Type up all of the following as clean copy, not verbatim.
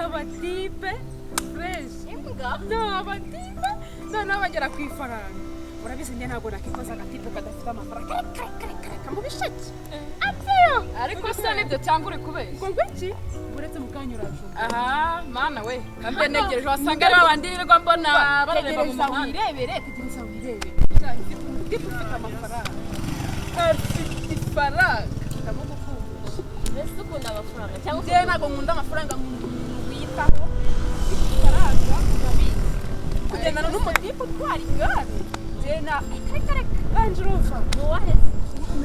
abatipe fresh imbwa no abatipe nabagera ku ifaranga urabizi njye ntabwo nakikoza agatipe kadafite amafaranga mu bishaki apfiro ariko se nibyo cyangwa uri kubeshya ngo ngwiki uretse mukanyuraje aha mana we kambe negereje wasanga ari babandi rwa mbona bareba mu muhanda wirebere tegereza wirebe ufite amafaranga afite ifaranga ndamugufungisha ese ukunda amafaranga cyangwa njye ntabwo nkunda amafaranga wiyitaho ifaranga urabizi kugendana n'umutipe utwara igare njye na kare Range Rover nuwahe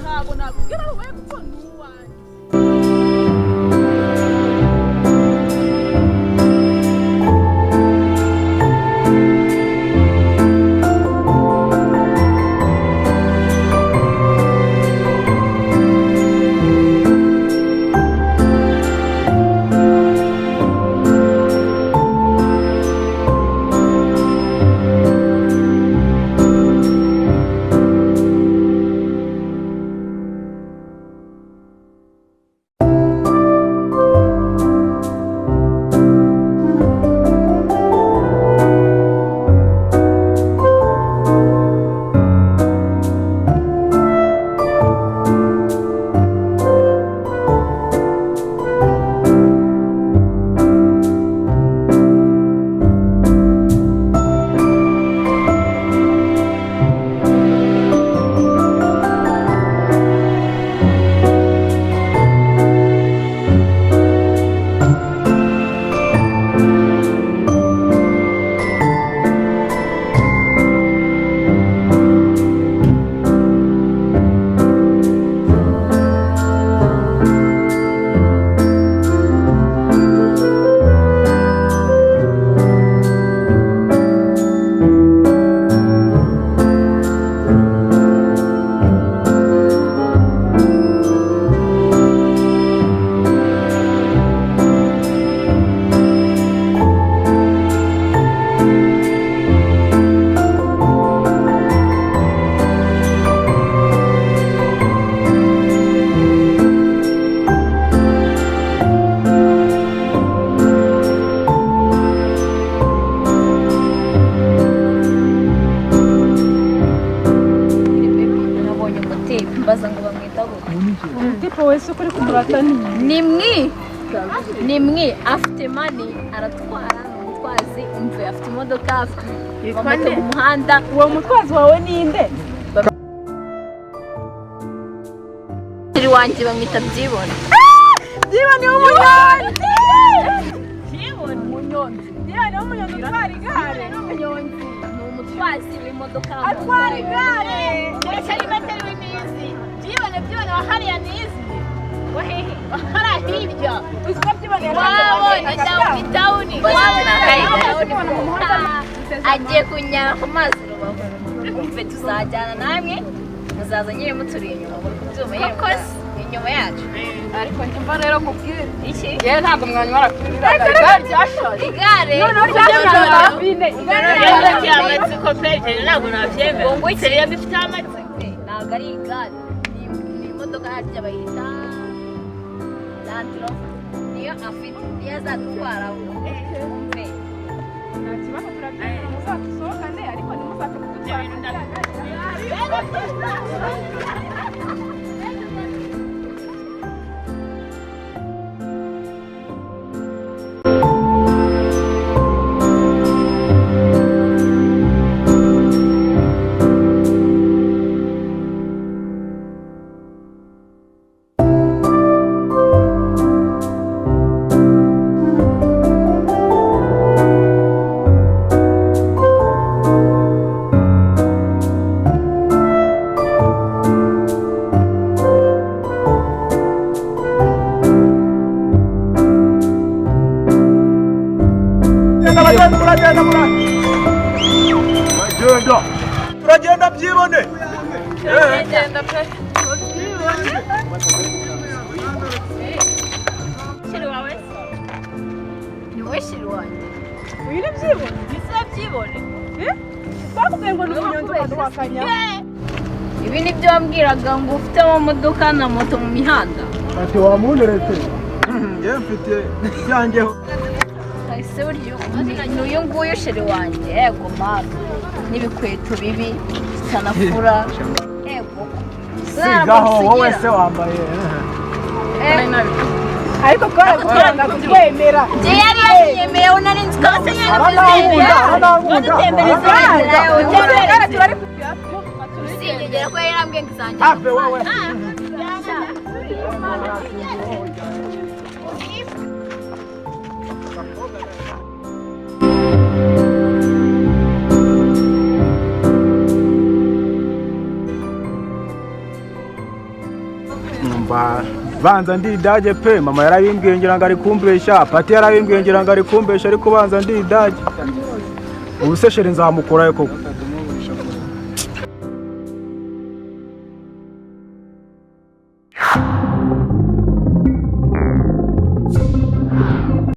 ntabwo nakubwira wowe kuko nuwanjye nimwe afite money aratwara umutwazi umve afite imodoka afite moto mu muhanda uwo mutwazi wawe ninde iri wanjye bamwita byibone byibone umunyonzi byibone umunyonzi utwara igare umunyonzi ni umutwazi w'imodoka atwara igare ndetse ari metero w'imizi byibone wahariya nizi wehehe harahirya uzwa byibone wabone agiye kunyara ku mazi rubavu umve tuzajyana namwe muzaza nyine muturi inyuma muri kubyuma yakoze inyuma yacu ariko njye rero mubwire iki yewe ntabwo mwanywa igare ryashoje igare igare ryamatsiko pe ntabwo nabyemera ngo seriya bifite amatsiko ntabwo ari igare ni imodoka yaryo bayita niyo afite niyo azadutwara umve nta kibazo turabyemera muzadusohokane ariko ntimuzapfe kudutwara turagenda byibone turagenda pe shiri wawe ni wowe shiri wanjye uyu ni byibone bisa byibone bakubwiye ngo ni umunyonzi wadukanya ibi ni byo wambwiraga ngo ufite amamodoka na moto mu mihanda ati wamunderetse njye mfite ibyanjyeho ese buryo n'uyu nguyu sheri wanjye yego mama n'ibikweto bibi sanafura yego sigaho wowe se wambaye ariko twanga kukwemera yari yanyemeye unari nzi ko sinigera ko yarambwiye ngo izanjye ave wowe banza ndidage pe mama yarabimbwiye ngira ngo ari kumbesha pati yarabimbwiye ngira ngo ari kumbesha ariko banza ndidage ubu se shere nzamukurayo koko